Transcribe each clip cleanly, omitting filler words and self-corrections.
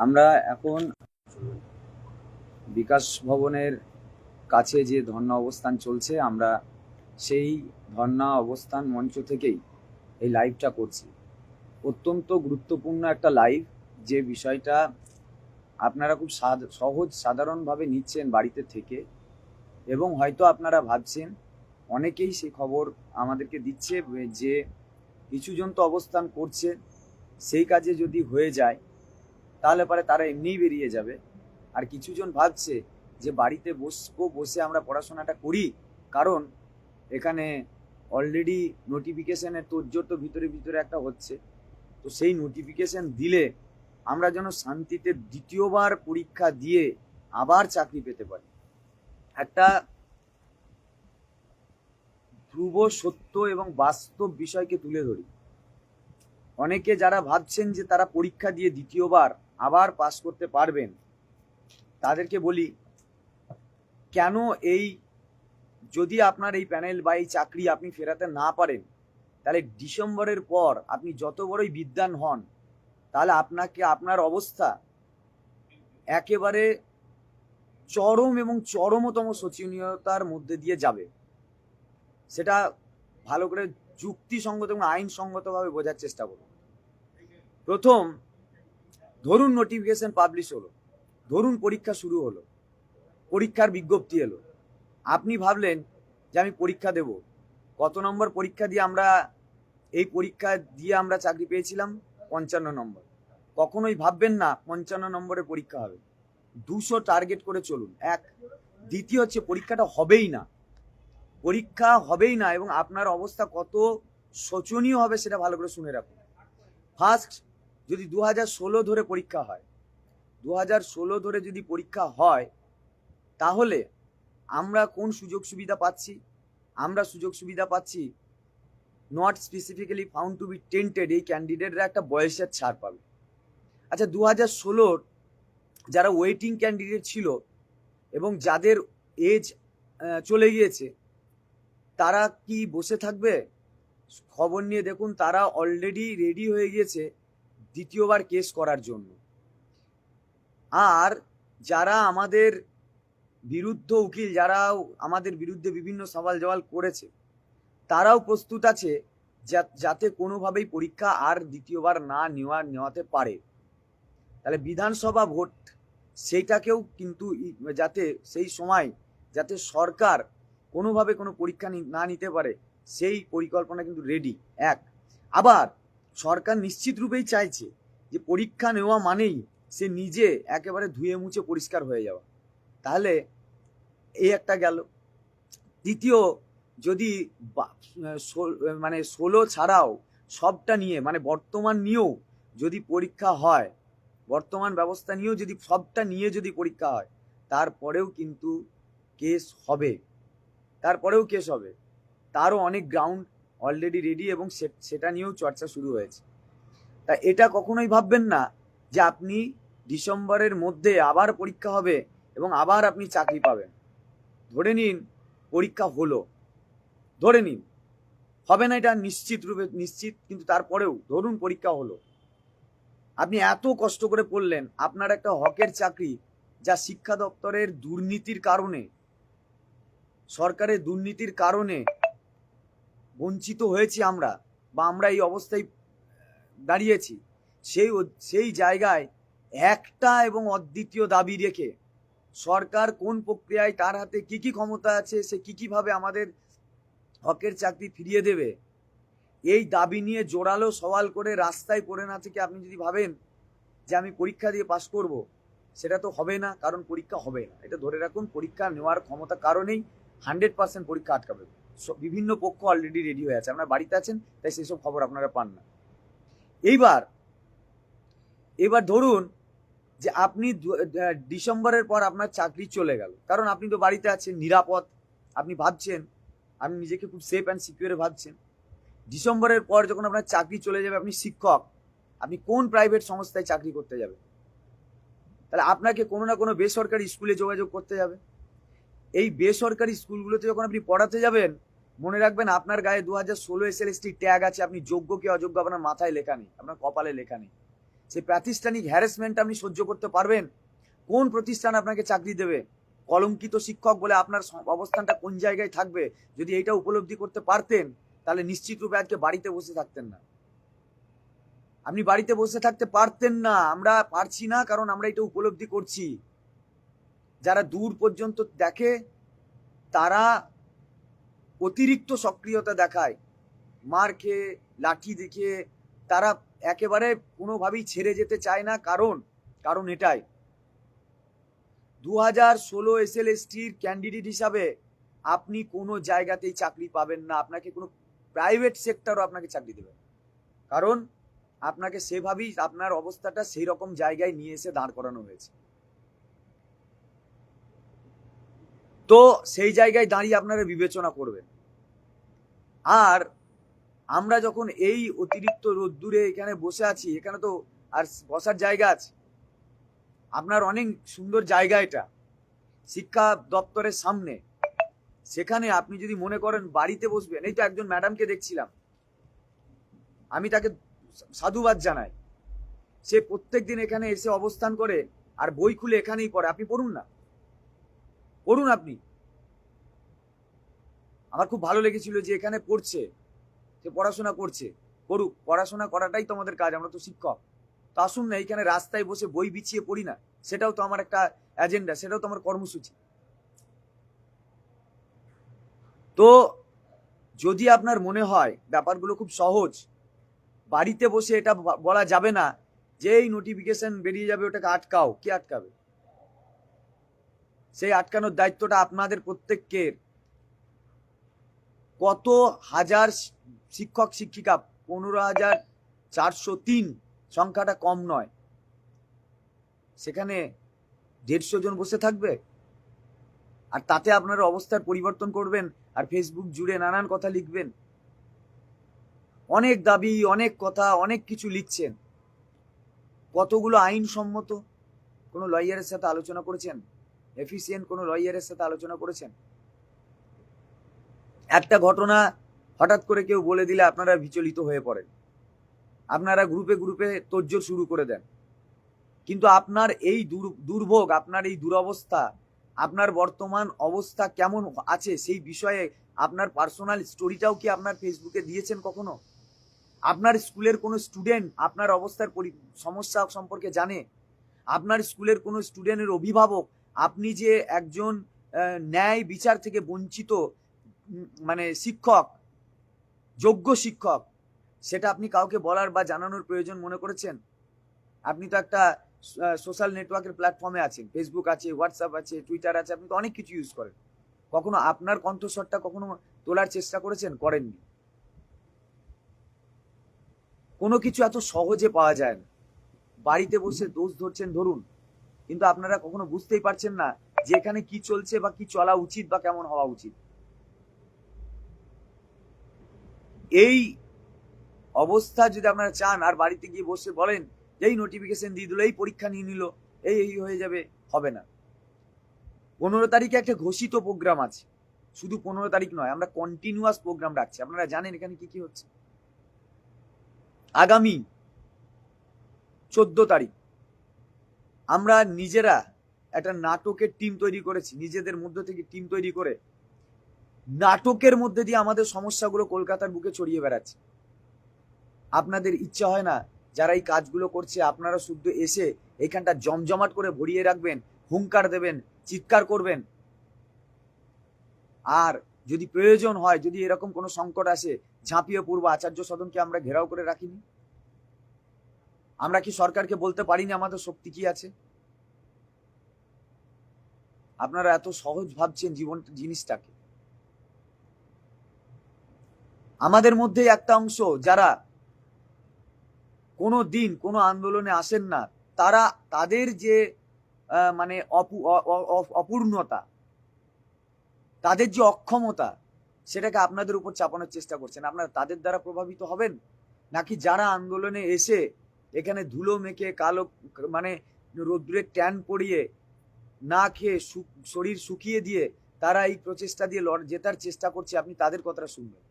আমরা এখন বিকাশ ভবনের কাছে যে ধর্ণা অবস্থান চলছে, আমরা সেই ধর্ণা অবস্থান মঞ্চ থেকেই এই লাইভটা করছি। অত্যন্ত গুরুত্বপূর্ণ একটা লাইভ, যে বিষয়টা আপনারা খুব সহজ সাধারণভাবে নিচ্ছেন বাড়িতে থেকে, এবং হয়তো আপনারা ভাবছেন, অনেকেই সেই খবর আমাদেরকে দিচ্ছে যে কিছুজন তো অবস্থান করছে, সেই কাজে যদি হয়ে যায় তাহলে পরে তারা এমনিই বেরিয়ে যাবে। আর কিছুজন ভাবছে যে বাড়িতে বসে আমরা পড়াশোনাটা করি, কারণ এখানে অলরেডি নোটিফিকেশনের তোড়জোড় তো ভিতরে ভিতরে একটা হচ্ছে, তো সেই নোটিফিকেশন দিলে আমরা যেন শান্তিতে দ্বিতীয়বার পরীক্ষা দিয়ে আবার চাকরি পেতে পারি। একটা ধ্রুব সত্য এবং বাস্তব বিষয়কে তুলে ধরি। অনেকে যারা ভাবছেন যে তারা পরীক্ষা দিয়ে দ্বিতীয়বার আবার পাস করতে পারবেন, তাদেরকে বলি, কেন এই যদি আপনার এই প্যানেল বা এই চাকরি আপনি ফেরাতে না পারেন, তাহলে ডিসেম্বরের পর আপনি যত বড়ই বিদ্বান হন, তাহলে আপনার অবস্থা একেবারে চরম এবং চরমতম শোচনীয়তার মধ্যে দিয়ে যাবে। সেটা ভালো করে যুক্তিসঙ্গত এবং আইনসঙ্গতভাবে বোঝার চেষ্টা করুন। প্রথম, ধরুন নোটিফিকেশন পাবলিশ হলো, ধরুন পরীক্ষা শুরু হলো, পরীক্ষার বিজ্ঞপ্তি এলো, আপনি ভাবলেন যে আমি পরীক্ষা দেব। কত নম্বর পরীক্ষা দিয়ে আমরা চাকরি পেয়েছিলাম? 55 নম্বর। কখনোই ভাববেন না 55 নম্বরের পরীক্ষা হবে। 200 টার্গেট করে চলুন। এক। দ্বিতীয় হচ্ছে, পরীক্ষাটা হবেই না, পরীক্ষা হবেই না, এবং আপনার অবস্থা কত শোচনীয় হবে সেটা ভালো করে শুনে রাখুন। ফার্স্ট, যদি 2016 ধরে পরীক্ষা হয়, 2016 ধরে যদি পরীক্ষা হয়, তাহলে আমরা কোন সুযোগ সুবিধা পাচ্ছি? আমরা সুযোগ সুবিধা পাচ্ছি not specifically found to be tainted, এই ক্যান্ডিডেটরা একটা বয়সের ছাড় পাবে। আচ্ছা, 2016 যারা ওয়েটিং ক্যান্ডিডেট ছিল এবং যাদের এজ চলে গিয়েছে, তারা কি বসে থাকবে? খবর নিয়ে দেখুন, তারা অলরেডি রেডি হয়ে গিয়েছে দ্বিতীয়বার কেস করার জন্য। আর যারা আমাদের বিরুদ্ধ উকিল, যারা আমাদের বিরুদ্ধে বিভিন্ন সওয়াল জওয়াল করেছে, তারাও প্রস্তুত আছে যাতে কোনোভাবেই পরীক্ষা আর দ্বিতীয়বার না নেওয়াতে পারে। তাহলে বিধানসভা ভোট, সেইটাকেও কিন্তু যাতে সেই সময় যাতে সরকার কোনোভাবে কোনো পরীক্ষা না নিতে পারে, সেই পরিকল্পনা কিন্তু রেডি। এক। আবার সরকার নিশ্চিত রূপেই চাইছে যে পরীক্ষা নেওয়া মানেই সে নিজে একেবারে ধুয়ে মুছে পরিষ্কার হয়ে যাওয়া। তাহলে এই একটা গেল। দ্বিতীয়, যদি 16 ছাড়াও সবটা নিয়ে, মানে বর্তমান নিয়েও যদি পরীক্ষা হয়, বর্তমান ব্যবস্থা নিয়েও যদি সবটা নিয়ে যদি পরীক্ষা হয়, তারপরেও কিন্তু কেস হবে, তারও অনেক গ্রাউন্ড অলরেডি রেডি, এবং সেটা নিয়েও চর্চা শুরু হয়েছে। তা এটা কখনোই ভাববেন না যে আপনি ডিসেম্বরের মধ্যে আবার পরীক্ষা হবে এবং আবার আপনি চাকরি পাবেন। ধরে নিন পরীক্ষা হলো, ধরে নিন হবে না, এটা নিশ্চিত, কিন্তু তারপরেও ধরুন পরীক্ষা হলো, আপনি এত কষ্ট করে পড়লেন, আপনার একটা হকের চাকরি, যা শিক্ষা দপ্তরের দুর্নীতির কারণে, সরকারের দুর্নীতির কারণে বঞ্চিত হয়েছি আমরা, বা আমরা এই অবস্থায় দাঁড়িয়েছি, সেই জায়গায় একটা এবং অদ্বিতীয় দাবি রেখে সরকার কোন প্রক্রিয়ায়, তার হাতে কি কি ক্ষমতা আছে, সে কি ভাবে আমাদের হকের চাকরি ফিরিয়ে দেবে, এই দাবি নিয়ে জোরালো সওয়াল করে রাস্তায় পড়ে না থেকে আপনি যদি ভাবেন যে আমি পরীক্ষা দিয়ে পাস করব, সেটা তো হবে না, কারণ পরীক্ষা হবে না। এটা ধরে রাখুন, পরীক্ষা নেওয়ার ক্ষমতা কারণেই 100% পরীক্ষা আটকাবে। বিভিন্ন পক্ষ অলরেডি রেডি হয়ে আছে, আপনার বাড়িতে আছেন, তাই সেসব খবর আপনারা পান না। এবার ধরুন যে আপনি ডিসেম্বরের পর আপনার চাকরি চলে গেল, কারণ আপনি তো বাড়িতে আছেন, নিরাপদ, আপনি ভাবছেন, আপনি নিজেকে খুব সেফ অ্যান্ড সিকিউরে ভাবছেন। ডিসেম্বরের পর যখন আপনার চাকরি চলে যাবে, আপনি শিক্ষক, আপনি কোন প্রাইভেট সংস্থায় চাকরি করতে যাবেন? তাহলে আপনাকে কোনো না কোনো বেসরকারি স্কুলে যোগাযোগ করতে যাবে। এই বেসরকারি স্কুলগুলোতে যখন আপনি পড়াতে যাবেন, মনে রাখবেন আপনার গায়ে 2016 SLST ট্যাগ আছে, আপনি যোগ্য কি অযোগ্য আপনার মাথায় লেখা নেই, আপনার কপালে লেখা নেই। সেই প্রাতিষ্ঠানিক হ্যারাসমেন্ট আপনি সহ্য করতে পারবেন? কোন প্রতিষ্ঠান আপনাকে চাকরি দেবে? কলঙ্কিত শিক্ষক বলে আপনার অবস্থানটা কোন জায়গায় থাকবে? যদি এইটা উপলব্ধি করতে পারতেন তাহলে নিশ্চিত রূপে আজকে বাড়িতে বসে থাকতেন না। আপনি বাড়িতে বসে থাকতে পারতেন না। আমরা পারছি না কারণ আমরা এটা উপলব্ধি করছি। যারা দূর পর্যন্ত দেখে তারা অতিরিক্ত সক্রিয়তা দেখায়, মার খেয়ে লাঠি দেখিয়ে তারা একেবারে কোনোভাবেই ছেড়ে যেতে চায় না। কারণ এটাই 2016 SLSTর ক্যান্ডিডেট হিসাবে আপনি কোনো জায়গাতেই চাকরি পাবেন না। আপনাকে কোনো প্রাইভেট সেক্টরও আপনাকে চাকরি দেবে, কারণ আপনাকে সেভাবেই আপনার অবস্থাটা সেই রকম জায়গায় নিয়ে এসে দাঁড় করানো হয়েছে। তো সেই জায়গায় দাঁড়িয়ে আপনারা বিবেচনা করবেন। আর আমরা যখন এই অতিরিক্ত রোদ্দুরে এখানে বসে আছি, এখানে তো আর বসার জায়গা আছে, আপনার অনেক সুন্দর জায়গা, এটা শিক্ষা দপ্তরের সামনে। সেখানে আপনি যদি মনে করেন বাড়িতে বসবেন, এই তো একজন ম্যাডামকে দেখছিলাম, আমি তাকে সাধুবাদ জানাই। সে প্রত্যেকদিন এখানে এসে অবস্থান করে আর বই খুলে এখানেই পড়ে। আপনি পড়ুন না, পড়ুন আপনি। আমার খুব ভালো লেগেছিল যে এখানে পড়ছে, সে পড়াশোনা করছে, করুক, পড়াশোনা করাটাই তো আমাদের কাজ, আমরা তো শিক্ষক। তো আসুন না, এইখানে রাস্তায় বসে বই বিছিয়ে পড়ি না, সেটাও তো আমার একটা এজেন্ডা, সেটাও তো আমার কর্মসূচি। তো যদি আপনার মনে হয় ব্যাপারগুলো খুব সহজ, বাড়িতে বসে এটা বলা যাবে না যে এই নোটিফিকেশন বেরিয়ে যাবে ওটাকে আটকাও। কে আটকাবে? সেই আটকানোর দায়িত্বটা আপনাদের প্রত্যেকের। কত হাজার শিক্ষক শিক্ষিকা, 15,403 সংখ্যাটা কম নয়, সেখানে 150 জন বসে থাকবে আর তাতে আপনারা অবস্থার পরিবর্তন করবেন আর ফেসবুক জুড়ে নানান কথা লিখবেন, অনেক দাবি, অনেক কথা, অনেক কিছু লিখছেন। কতগুলো আইনসম্মত কোনো লয়ারের সাথে আলোচনা করেছেন? এফিসিয়েন্ট কোনো লয়ারের সাথে আলোচনা করেছেন? একটা ঘটনা হঠাৎ করে কেউ বলে দিলে আপনারা বিচলিত হয়ে পড়েন, আপনারা গ্রুপে গ্রুপে তোড়জোড় শুরু করে দেন। কিন্তু আপনার এই দুর্ভোগ, আপনার এই দুরবস্থা, আপনার বর্তমান অবস্থা কেমন আছে সেই বিষয়ে আপনার পার্সোনাল স্টোরিটাও কি আপনার ফেসবুকে দিয়েছেন কখনো? আপনার স্কুলের কোনো স্টুডেন্ট আপনার অবস্থার সমস্যা সম্পর্কে জানে? আপনার স্কুলের কোনো স্টুডেন্টের অভিভাবক আপনি যে একজন ন্যায় বিচার থেকে বঞ্চিত মানে শিক্ষক, যোগ্য শিক্ষক, সেটা আপনি কাউকে বলার বা জানানোর প্রয়োজন মনে করেছেন? আপনি তো একটা সোশ্যাল নেটওয়ার্কের প্ল্যাটফর্মে আছেন, ফেসবুক আছে, হোয়াটসঅ্যাপ আছে, টুইটার আছে, আপনি তো অনেক কিছু ইউজ করেন। কখনো আপনার কণ্ঠস্বরটা কখনো তোলার চেষ্টা করেছেন? করেননি। কোনো কিছু এত সহজে পাওয়া যায় না। বাড়িতে বসে দোষ ধরছেন ধরুন, কিন্তু আপনারা কখনো বুঝতেই পারছেন না যে এখানে কি চলছে বা কি চলা উচিত বা কেমন হওয়া উচিত। এই অবস্থা যদি আপনারা চান আর বাড়িতে গিয়ে বসে বলেন এই নোটিফিকেশন দিয়ে দিল, এই পরীক্ষা নিয়ে নিল, এই হয়ে যাবে, হবে না। 15 তারিখে একটা ঘোষিত প্রোগ্রাম আছে, শুধু 15 তারিখ নয়, আমরা কন্টিনিউয়াস প্রোগ্রাম রাখছি। আপনারা জানেন এখানে কি কি হচ্ছে। আগামী 14 তারিখ আমরা নিজেরা একটা নাটকের টিম তৈরি করেছি, নিজেদের মধ্যে থেকে টিম তৈরি করে নাটকের মধ্যে দিয়ে আমাদের সমস্যাগুলো কলকাতার বুকে ছড়িয়ে বেড়াচ্ছে। আপনাদের ইচ্ছা হয় না যারা এই কাজগুলো করছে আপনারা শুদ্ধ এসে এইখানটা জমজমাট করে ভরিয়ে রাখবেন, হুঙ্কার দেবেন, চিৎকার করবেন? আর যদি প্রয়োজন হয়, যদি এরকম কোনো সংকট আসে, ঝাঁপিয়ে পূর্ব আচার্য সদনকে আমরা ঘেরাও করে রাখিনি? আমরা কি সরকারকে বলতে পারিনি আমাদের শক্তি কি আছে? আপনারা এত সহজ ভাবছেন জীবন জিনিসটাকে। আমাদের মধ্যে একটা অংশ যারা কোনো দিন কোনো আন্দোলনে আসেন না, তারা তাদের যে মানে অপূর্ণতা, তাদের যে অক্ষমতা, সেটাকে আপনাদের উপর চাপানোর চেষ্টা করছেন। আপনারা তাদের দ্বারা প্রভাবিত হবেন, নাকি যারা আন্দোলনে এসে এখানে ধুলো মেখে কালো মানে রোদ্রের ট্যান পড়িয়ে না খেয়ে শরীর শুকিয়ে দিয়ে তারা এই প্রচেষ্টা দিয়ে জেতার চেষ্টা করছে, আপনি তাদের কথাটা শুনবেন?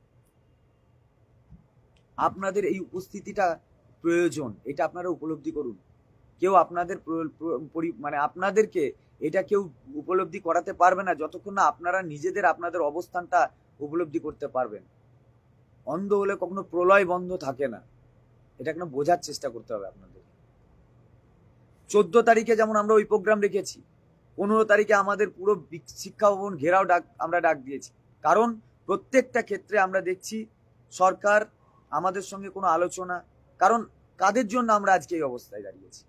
আপনাদের এই উপস্থিতিটা প্রয়োজন এটা আপনারা উপলব্ধি করুন। কেউ আপনাদের মানে আপনাদেরকে এটা কেউ উপলব্ধি করাতে পারবে না যতক্ষণ না আপনারা নিজেদের আপনাদের অবস্থানটা উপলব্ধি করতে পারবেন। অন্ধ হলে কখনো প্রলয় বন্ধ থাকে না, এটা কেন বোঝার চেষ্টা করতে হবে আপনাদের। 14 তারিখে যেমন আমরা ওই প্রোগ্রাম রেখেছি, 15 তারিখে আমাদের পুরো শিক্ষা ভবন ঘেরাও আমরা ডাক দিয়েছি। কারণ প্রত্যেকটা ক্ষেত্রে আমরা দেখছি সরকার আমাদের সঙ্গে কোনো আলোচনা, কারণ কাদের জন্য আমরা আজকে এই অবস্থায় দাঁড়িয়েছি,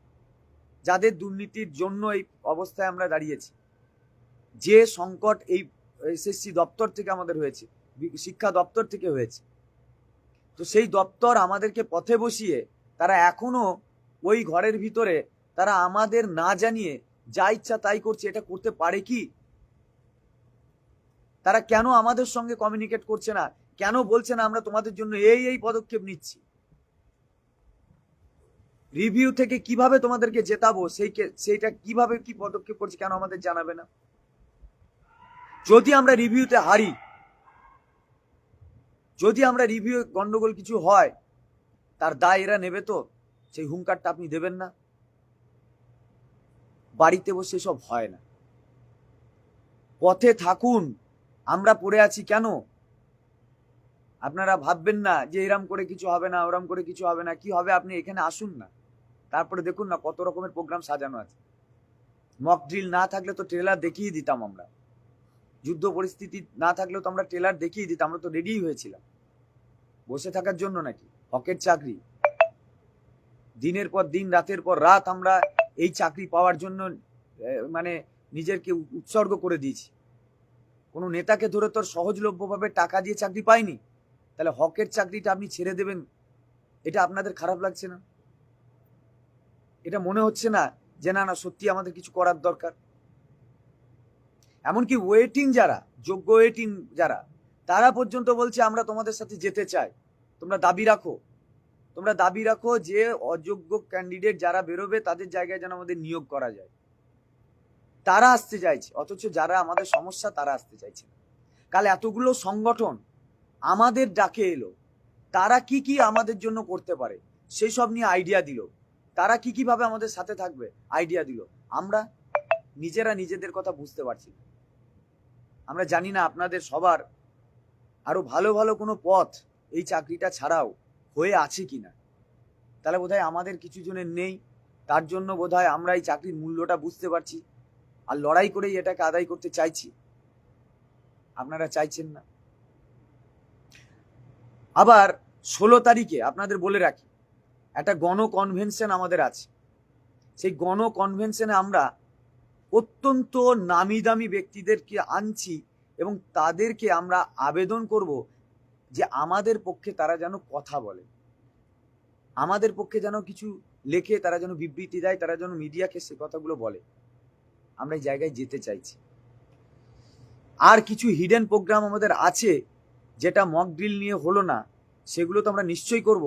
যাদের দুর্নীতির জন্য এই অবস্থায় আমরা দাঁড়িয়েছি। যে সংকট এই এসএসসি দপ্তর থেকে আমাদের হয়েছে, শিক্ষা দপ্তর থেকে হয়েছে, তো সেই দপ্তর আমাদেরকে পথে বসিয়ে তারা এখনো ওই ঘরের ভিতরে তারা আমাদের না জানিয়ে যা ইচ্ছা তাই করছে। এটা করতে পারে কি? তারা কেন আমাদের সঙ্গে কমিউনিকেট করছে না? কেন বলছে না আমরা তোমাদের জন্য এই পদক্ষেপ নিচ্ছি? রিভিউ থেকে কিভাবে তোমাদেরকে জেতাবো সেইটা কিভাবে কি পদক্ষেপ করছে কেন আমাদের জানাবে না? যদি আমরা রিভিউতে হারি, যদি আমরা রিভিউ গন্ডগোল কিছু হয়, তার দায় এরা নেবে তো? সেই হুঙ্কারটা আপনি দেবেন না? বাড়িতে বসে সব হয় না, পথে থাকুন। আমরা পড়ে আছি কেন? আপনারা ভাববেন না যে এরম করে কিছু হবে না, ওরম করে কিছু হবে না। কি হবে? আপনি এখানে আসুন না, তারপরে দেখুন না কত রকমের প্রোগ্রাম সাজানো আছে। মক ড্রিল না থাকলে তো ট্রেলার দেখিয়ে দিতাম আমরা, যুদ্ধ পরিস্থিতি না থাকলেও তো আমরা ট্রেলার দেখিয়ে দিতাম। আমরা তো রেডি হয়েছিলাম। বসে থাকার জন্য নাকি? হকের চাকরি, দিনের পর দিন রাতের পর রাত আমরা এই চাকরি পাওয়ার জন্য মানে নিজেকে উৎসর্গ করে দিয়েছি। কোনো নেতাকে ধরে তোর সহজলভ্যভাবে টাকা দিয়ে চাকরি পাইনি, তাহলে হকের চাকরিটা আপনি ছেড়ে দেবেন, এটা আপনাদের খারাপ লাগছে না? এটা মনে হচ্ছে না যে না না সত্যি আমাদের কিছু করার দরকার? এমনকি ওয়েটিং যারা, যোগ্য ওয়েটিং যারা, তারা পর্যন্ত বলছে আমরা তোমাদের সাথে যেতে চাই। তোমরা দাবি রাখো, তোমরা দাবি রাখো যে অযোগ্য ক্যান্ডিডেট যারা বেরোবে তাদের জায়গায় যেন আমাদের নিয়োগ করা যায়। তারা আসতে চাইছে, অথচ যারা আমাদের সমস্যা তারা আসতে চাইছে। কাল এতগুলো সংগঠন আমাদের ডাকে এলো, তারা কি কি আমাদের জন্য করতে পারে সেই সব নিয়ে আইডিয়া দিল। তারা কি কিভাবে আমাদের সাথে থাকবে আইডিয়া দিল। আমরা নিজেরা নিজেদের কথা বুঝতে পারছি না। আমরা জানি না আপনাদের সবার আরো ভালো ভালো কোনো পথ এই চাকরিটা ছাড়াও হয়ে আছে কিনা। তাহলে বোধহয় আমাদের কিছু জনের নেই, তার জন্য বোধহয় আমরা এই চাকরির মূল্যটা বুঝতে পারছি আর লড়াই করেই এটাকে আদায় করতে চাইছি। আপনারা চাইছেন না। আবার 16 তারিখে আপনাদের বলে রাখি, একটা গণ কনভেনশন আমাদের আছে। সেই গণ কনভেনশনে আমরা অত্যন্ত নামি দামি ব্যক্তিদেরকে আনছি এবং তাদেরকে আমরা আবেদন করব যে আমাদের পক্ষে তারা যেন কথা বলে, আমাদের পক্ষে যেন কিছু লেখে, তারা যেন বিবৃতি দেয়, তারা যেন মিডিয়াকে সে কথাগুলো বলে। আমরা এই জায়গায় যেতে চাইছি। আর কিছু হিডেন প্রোগ্রাম আমাদের আছে যেটা মক ড্রিল নিয়ে হলো না, সেগুলো তো আমরা নিশ্চয়ই করব,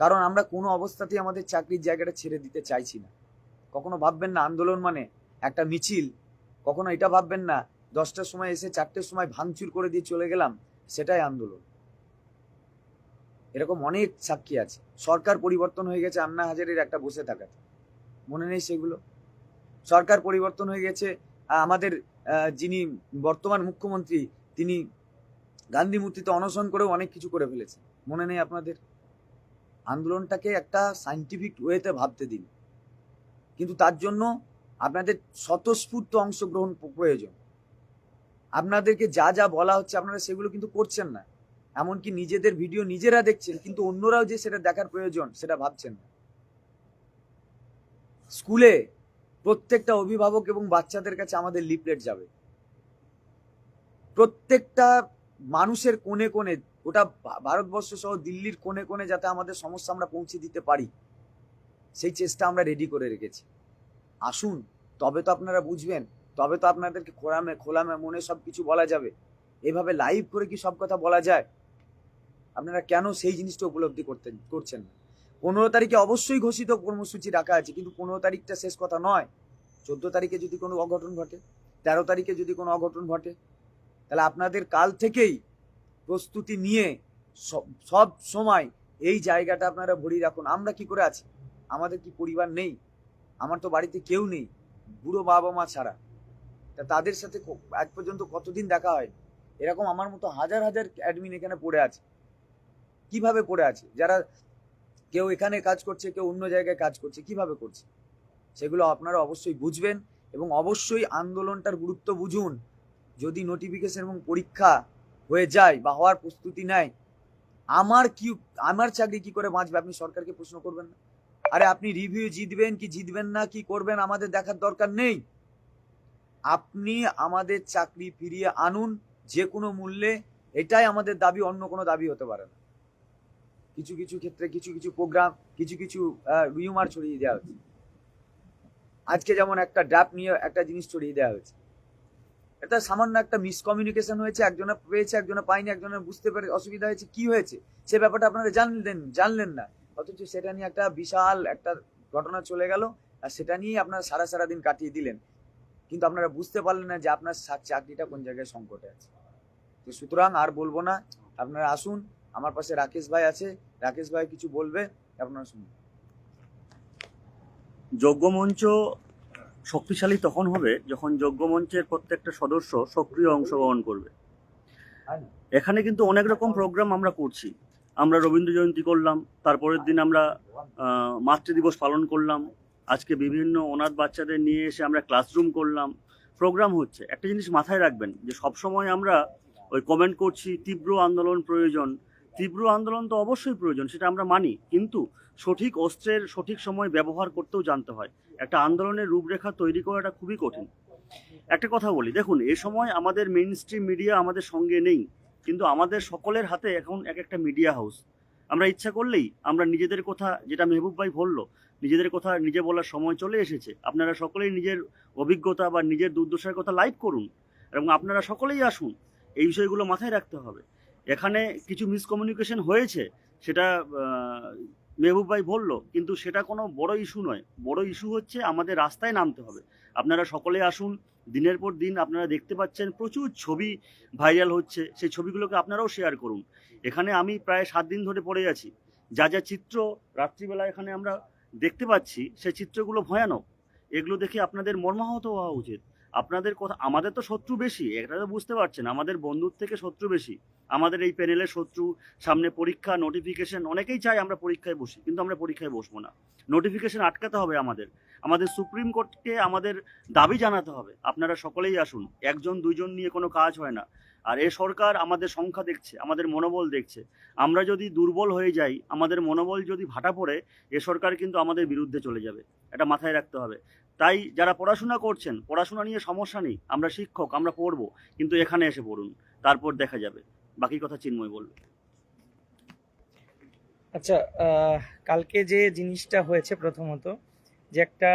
কারণ আমরা কোনো অবস্থাতেই আমাদের চাকরির জায়গাটা ছেড়ে দিতে চাইছি না। কখনো ভাববেন না আন্দোলন মানে একটা মিছিল, কখনো এটা ভাববেন না 10টার সময় এসে 4টের সময় ভাঙচুর করে দিয়ে চলে গেলাম সেটাই আন্দোলন। এরকম অনেক সাক্ষী আছে। সরকার পরিবর্তন হয়ে গেছে আন্না হাজারের একটা বসে থাকাতে, মনে নেই সেগুলো? সরকার পরিবর্তন হয়ে গেছে আমাদের যিনি বর্তমান মুখ্যমন্ত্রী তিনি গান্ধী মূর্তিতে অনশন করেও অনেক কিছু করে ফেলেছে, মনে নেই আপনাদের? আন্দোলনটাকে একটা সাইন্টিফিক ওয়েতে ভাবতে দিন, কিন্তু তার জন্য আপনাদের স্বতঃস্ফূর্ত অংশগ্রহণ প্রয়োজন। আপনাদেরকে যা যা বলা হচ্ছে আপনারা সেগুলো কিন্তু করছেন না। এমনকি নিজেদের ভিডিও নিজেরা দেখছেন, কিন্তু অন্যরাও যে সেটা দেখার প্রয়োজন সেটা ভাবছেন না। স্কুলে প্রত্যেকটা অভিভাবক এবং বাচ্চাদের কাছে আমাদের লিফলেট যাবে, প্রত্যেকটা মানুষের কোণে কোণে, গোটা ভারতবর্ষ সহ দিল্লির কোণে কোণে যাতে আমাদের সমস্যা আমরা পৌঁছে দিতে পারি সেই চেষ্টা আমরা রেডি করে রেখেছি। আসুন, তবে তো আপনারা বুঝবেন, তবে তো আপনাদেরকে খোলা মনে সব কিছু বলা যাবে। এভাবে লাইভ করে কি সব কথা বলা যায়? আপনারা কেন সেই জিনিসটা উপলব্ধি করছেন না? 15 তারিখে অবশ্যই ঘোষিত কর্মসূচি রাখা আছে, কিন্তু 15 তারিখটা শেষ কথা নয়। 14 তারিখে যদি কোনো অঘটন ঘটে, 13 তারিখে যদি কোনো অঘটন ঘটে, তাহলে আপনাদের কাল থেকেই প্রস্তুতি নিয়ে সব সময় এই জায়গাটা আপনারা ভরিয়ে রাখুন। আমরা কি করে আছি? আমাদের কি পরিবার নেই? আমার তো বাড়িতে কেউ নেই, বুড়ো বাবা মা ছাড়া। তা তাদের সাথে আজ পর্যন্ত কতদিন দেখা হয়? এরকম আমার মতো হাজার হাজার অ্যাডমিন এখানে পড়ে আছে। কিভাবে পড়ে আছে? যারা কেউ এখানে কাজ করছে, কেউ অন্য জায়গায় কাজ করছে, কিভাবে করছে? সেগুলো আপনারা অবশ্যই বুঝবেন এবং অবশ্যই আন্দোলনটার গুরুত্ব বুঝুন। যদি নোটিফিকেশন এবং পরীক্ষা হয়ে যায় বা হওয়ার প্রস্তুতি নেয়, আমার চাকরি কি করে বাঁচবে? আপনি সরকারকে প্রশ্ন করবেন না? আরে আপনি রিভিউ জিতবেন কি জিতবেন না, কি করবেন আমাদের দেখার দরকার নেই। আপনি আমাদের চাকরি ফিরিয়ে আনুন যে কোনো মূল্যে, এটাই আমাদের দাবি, অন্য কোনো দাবি হতে পারে না। কিছু কিছু ক্ষেত্রে কিছু কিছু প্রোগ্রাম, কিছু কিছু রিউমার ছড়িয়ে দেওয়া হচ্ছে। আজকে যেমন একটা ড্রাফট নিয়ে একটা জিনিস ছড়িয়ে দেওয়া হয়েছে, এটা সামান্য একটা মিসকমিউনিকেশন হয়েছে, একজনে পেয়েছে একজনে পায়নি, একজনের বুঝতে পেরে অসুবিধা হয়েছে, কি হয়েছে সে ব্যাপারটা আপনারা জানলেন না, অথচ সেটা নিয়ে একটা বিশাল একটা ঘটনা চলে গেল, আর সেটা নিয়ে আপনারা সারা দিন কাটিয়ে দিলেন, কিন্তু আপনারা বুঝতে পারলেন না যে আপনার চাকরিটা কোন জায়গায় সংকটে আছে। তো সুতরাং আর বলবো না, আপনারা আসুন, আমার পাশে রাকেশ ভাই আছে, রাকেশ ভাই কিছু বলবে, আপনারা শুনুন। যোগ্য মঞ্চ শক্তিশালী তখন হবে যখন যোগ্য মঞ্চের প্রত্যেকটা সদস্য সক্রিয় অংশগ্রহণ করবে। এখানে কিন্তু অনেক রকম প্রোগ্রাম আমরা করছি। আমরা রবীন্দ্র জয়ন্তী করলাম, তারপরের দিন আমরা মাতৃদিবস পালন করলাম, আজকে বিভিন্ন অনাথ বাচ্চাদের নিয়ে এসে আমরা ক্লাসরুম করলাম, প্রোগ্রাম হচ্ছে। একটা জিনিস মাথায় রাখবেন যে সবসময় আমরা ওই কমেন্ট করছি তীব্র আন্দোলন প্রয়োজন। তীব্র আন্দোলন তো অবশ্যই প্রয়োজন, সেটা আমরা মানি, কিন্তু সঠিক অস্ত্রের সঠিক সময় ব্যবহার করতেও জানতে হয়। একটা আন্দোলনের রূপরেখা তৈরি করাটা খুবই কঠিন। একটা কথা বলি, দেখুন এ সময় আমাদের মেইন স্ট্রিম মিডিয়া আমাদের সঙ্গে নেই, কিন্তু আমাদের সকলের হাতে এখন এক একটা মিডিয়া হাউস। আমরা ইচ্ছা করলেই আমরা নিজেদের কথা, যেটা মেহবুব ভাই বললো, নিজেদের কথা নিজে বলার সময় চলে এসেছে। আপনারা সকলেই নিজের অভিজ্ঞতা বা নিজের দুর্দশার কথা লাইভ করুন এবং আপনারা সকলেই আসুন। এই বিষয়গুলো মাথায় রাখতে হবে। এখানে কিছু মিসকমিউনিকেশন হয়েছে, সেটা মেহবুব ভাই বললো, কিন্তু সেটা কোনো বড় ইস্যু নয়। বড় ইস্যু হচ্ছে আমাদের রাস্তায় নামতে হবে। আপনারা সকলে আসুন। দিনের পর দিন আপনারা দেখতে পাচ্ছেন প্রচুর ছবি ভাইরাল হচ্ছে, সেই ছবিগুলোকে আপনারাও শেয়ার করুন। এখানে আমি প্রায় 7 দিন ধরে পড়ে আছি। যা যা চিত্র রাত্রিবেলা এখানে আমরা দেখতে পাচ্ছি, সেই চিত্রগুলো ভয়ানক। এগুলো দেখে আপনাদের মর্মাহত হওয়া উচিত। আপনাদের কথা, আমাদের তো শত্রু বেশি, এটা তো বুঝতে পারছেন, আমাদের বন্ধুর থেকে শত্রু বেশি। আমাদের এই প্যানেলের শত্রু, সামনে পরীক্ষা, নোটিফিকেশন, অনেকেই চায় আমরা পরীক্ষায় বসি, কিন্তু আমরা পরীক্ষায় বসবো না। নোটিফিকেশন আটকাতে হবে আমাদের সুপ্রিম কোর্টকে আমাদের দাবি জানাতে হবে। আপনারা সকলেই আসুন, একজন দুইজন নিয়ে কোনো কাজ হয় না। আর এ সরকার আমাদের সংখ্যা দেখছে, আমাদের মনোবল দেখছে। আমরা যদি দুর্বল হয়ে যাই, আমাদের মনোবল যদি ভাটা পড়ে, এ সরকার কিন্তু আমাদের বিরুদ্ধে চলে যাবে। এটা মাথায় রাখতে হবে। তাই যারা পড়াশোনা করছেন, পড়াশোনা নিয়ে সমস্যা নেই, আমরা শিক্ষক, আমরা পড়বো, কিন্তু এখানে এসে পড়ুন, তারপর দেখা যাবে। বাকি কথা চিন্ময় বলবে। আচ্ছা, কালকে যে জিনিসটা হয়েছে, প্রথমত যে একটা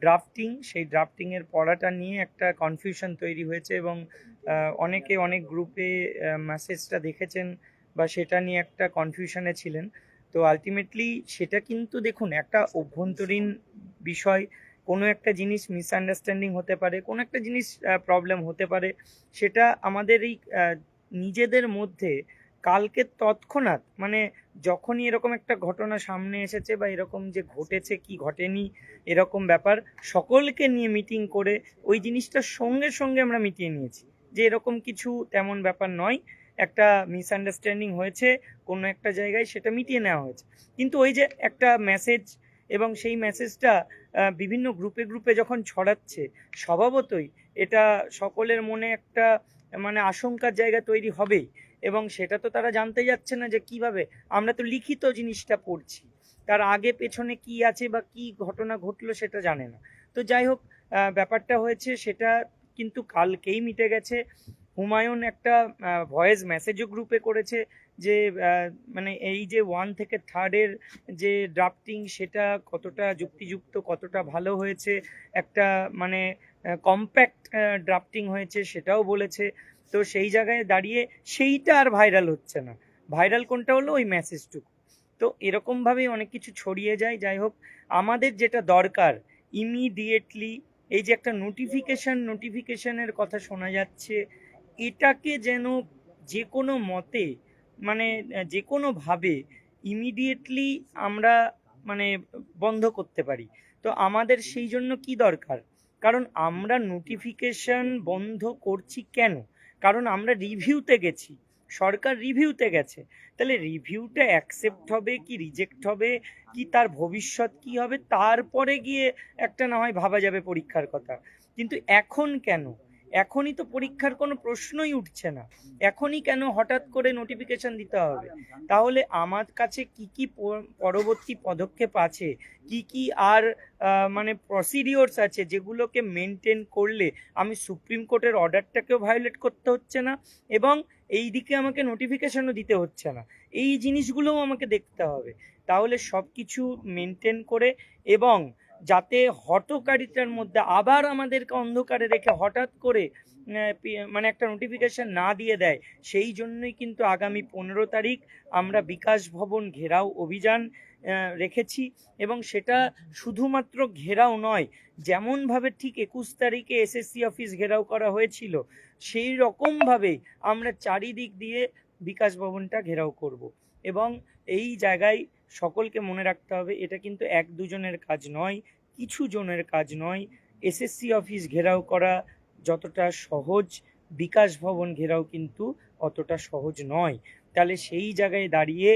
ড্রাফটিং, সেই ড্রাফটিংয়ের পড়াটা নিয়ে একটা কনফিউশন তৈরি হয়েছে এবং অনেকে অনেক গ্রুপে মেসেজটা দেখেছেন বা সেটা নিয়ে একটা কনফিউশনে ছিলেন। তো আলটিমেটলি সেটা কিন্তু দেখুন একটা অভ্যন্তরীণ বিষয়, কোনো একটা জিনিস মিসআন্ডারস্ট্যান্ডিং হতে পারে, কোনো একটা জিনিস প্রবলেম হতে পারে, সেটা আমাদের এই নিজেদের মধ্যে কালকে তৎক্ষণাৎ, মানে যখনই এরকম একটা ঘটনা সামনে এসেছে বা এরকম যে ঘটেছে কি ঘটেনি এরকম ব্যাপার, সকলকে নিয়ে মিটিং করে ওই জিনিসটা সঙ্গে সঙ্গে আমরা মিটিয়ে নিয়েছি যে এরকম কিছু তেমন ব্যাপার নয়, একটা মিসআন্ডারস্ট্যান্ডিং হয়েছে কোনো একটা জায়গায়, সেটা মিটিয়ে নেওয়া হয়েছে। কিন্তু ওই যে একটা মেসেজ এবং সেই মেসেজটা বিভিন্ন গ্রুপে গ্রুপে যখন ছড়াচ্ছে, স্বভাবতই এটা সকলের মনে একটা মানে আশঙ্কার জায়গা তৈরি হবেই। এবং সেটা তো তারা জানতে যাচ্ছে না যে কিভাবে, আমরা তো লিখিত জিনিসটা পড়ছি, তার আগে পেছনে কি আছে বা কি ঘটনা ঘটলো সেটা জানে না। তো যাই হোক, ব্যাপারটা হয়েছে সেটা কিন্তু কালকেই মিটে গেছে। হুমায়ুন একটা ভয়েস মেসেজও গ্রুপে করেছে যে মানে এই যে 1 থেকে 3 যে ড্রাফটিং, সেটা কতটা যুক্তিযুক্ত, কতটা ভালো হয়েছে, একটা মানে কম্প্যাক্ট ড্রাফটিং হয়েছে সেটাও বলেছে। তো সেই জায়গায় দাঁড়িয়ে সেইটা আর ভাইরাল হচ্ছে না, ভাইরাল কোনটা হলো ওই মেসেজটুকু। তো এরকমভাবেই অনেক কিছু ছড়িয়ে যায়। যাই হোক, আমাদের যেটা দরকার ইমিডিয়েটলি, এই যে একটা নোটিফিকেশনের কথা শোনা যাচ্ছে, এটাকে যেন যে কোনো মতে, মানে যে কোনোভাবে ইমিডিয়েটলি আমরা মানে বন্ধ করতে পারি। তো আমাদের সেই জন্য কি দরকার? কারণ আমরা নোটিফিকেশন বন্ধ করছি কেন? কারণ আমরা রিভিউতে গেছি, সরকার রিভিউতে গেছে। তাহলে রিভিউটা অ্যাকসেপ্ট হবে কি রিজেক্ট হবে কি তার ভবিষ্যৎ কি হবে তারপরে গিয়ে একটা না হয় ভাবা যাবে পরীক্ষার কথা। কিন্তু এখন কেন? এখনই তো পরীক্ষার কোনো প্রশ্নই উঠছে না, এখনই কেন হঠাৎ করে নোটিফিকেশন দিতে হবে? তাহলে আমার কাছে কি কি পরবর্তী পদক্ষেপ আছে, কি কি আর মানে প্রসিডিওরস আছে যেগুলোকে মেনটেন করলে আমি সুপ্রিম কোর্টের অর্ডারটাকেও ভায়োলেট করতে হচ্ছে না এবং এই দিকে আমাকে নোটিফিকেশনও দিতে হচ্ছে না, এই জিনিসগুলোও আমাকে দেখতে হবে। তাহলে সব কিছু মেনটেন করে এবং যাতে হঠকারিতার মধ্যে আবার আমাদেরকে অন্ধকারে রেখে হঠাৎ করে মানে একটা নোটিফিকেশন না দিয়ে দেয়, সেই জন্যই কিন্তু আগামী 15 তারিখ আমরা বিকাশ ভবন ঘেরাও অভিযান রেখেছি। এবং সেটা শুধুমাত্র ঘেরাও নয়, যেমনভাবে ঠিক 21 তারিখে এসএসসি অফিস ঘেরাও করা হয়েছিল সেই রকমভাবে আমরা চারিদিক দিয়ে বিকাশ ভবনটা ঘেরাও করব। এবং এই জায়গায় সকলকে মনে রাখতে হবে এটা কিন্তু এক দুজনের কাজ নয়, কিছু জনের কাজ নয়। এসএসসি অফিস ঘেরাও করা যতটা সহজ, বিকাশ ভবন ঘেরাও কিন্তু অতটা সহজ নয়। তাহলে সেই জায়গায় দাঁড়িয়ে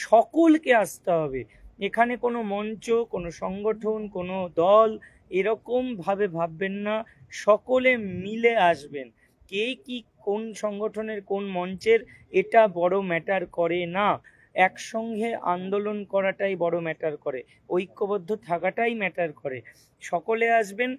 সকলকে আসতে হবে। এখানে কোনো মঞ্চ, কোনো সংগঠন, কোনো দল এরকম ভাবে ভাববেন না, সকলে মিলে আসবেন। কে কি কোন সংগঠনের কোন মঞ্চের এটা বড় ম্যাটার করে না, একসঙ্গে আন্দোলন করাটাই বড় ম্যাটার করে, ঐক্যবদ্ধ থাকাটাই ম্যাটার করে। সকলে আসবেন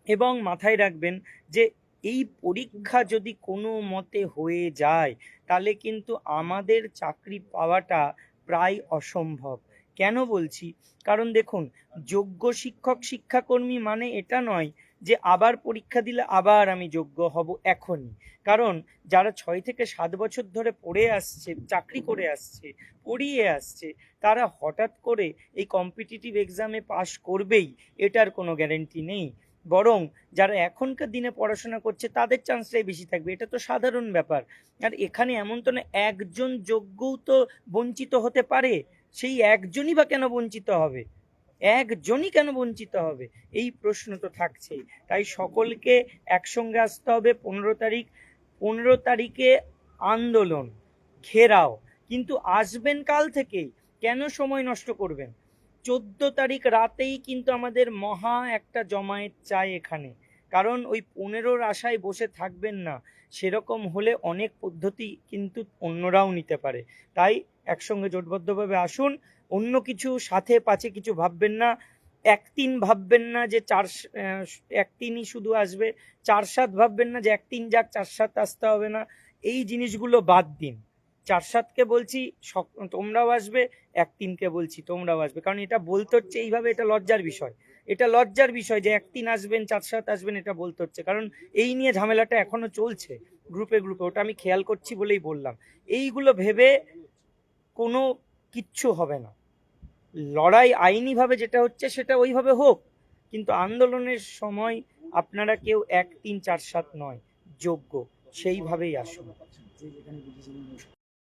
এবং মাথায় রাখবেন যে এই পরীক্ষা যদি কোনো মতে হয়ে যায় তাহলে কিন্তু আমাদের চাকরি পাওয়াটা প্রায় অসম্ভব। কেন বলছি? কারণ দেখুন, যোগ্য শিক্ষক শিক্ষাকর্মী মানে এটা নয় যে আবার পরীক্ষা দিলে আবার আমি যোগ্য হব এখনই। কারণ যারা 6 থেকে 7 বছর ধরে পড়ে আসছে, চাকরি করে আসছে, পড়িয়ে আসছে, তারা হঠাৎ করে এই কম্পিটিটিভ এক্সামে পাশ করবেই এটার কোনো গ্যারেন্টি নেই। বরং যারা এখনকার দিনে পড়াশোনা করছে তাদের চান্সটাই বেশি থাকবে, এটা তো সাধারণ ব্যাপার। আর এখানে এমন তো না একজন যোগ্যও তো বঞ্চিত হতে পারে, সেই একজনই বা কেন বঞ্চিত হবে? একজনই কেন বঞ্চিত হবে? এই প্রশ্ন তো থাকছেই। তাই সকলকে একসঙ্গে আসতে হবে 15 তারিখ। 15 তারিখে আন্দোলন ঘেরাও, কিন্তু আসবেন কাল থেকেই, কেন সময় নষ্ট করবেন? 14 তারিখ রাতেই কিন্তু আমাদের মহা একটা জমায়েত চাই এখানে। কারণ ওই 15-র আশায় বসে থাকবেন না, সেরকম হলে অনেক পদ্ধতি কিন্তু অন্যরাও নিতে পারে। তাই একসঙ্গে জোটবদ্ধভাবে আসুন, অন্য কিছু সাথে পাছে কিছু ভাববেন না, 1-3 ভাববেন না যে 1-3ই শুধু আসবে, 4-7 ভাববেন না যে 1-3 যাক 4-7 আসতে হবে না, এই জিনিসগুলো বাদ দিন। 4-7কে বলছি তোমরাও আসবে, 1-3কে বলছি তোমরাও আসবে, কারণ এটা বলতে হচ্ছে এইভাবে, এটা লজ্জার বিষয়। এটা লজ্জার বিষয় যে 1-3 আসবেন 4-7 আসবেন এটা বলতে হচ্ছে, কারণ এই নিয়ে ঝামেলাটা এখনো চলছে গ্রুপে গ্রুপে, ওটা আমি খেয়াল করছি বলেই বললাম। এইগুলো ভেবে কোনো কিচ্ছু হবে না। লড়াই আইনিভাবে যেটা হচ্ছে সেটা ওইভাবে হোক, কিন্তু আন্দোলনের সময় আপনারা কেউ 1-3-4-7 নয়, যোগ্য সেইভাবেই আসুন। যে যেখানে বুঝেছিলেন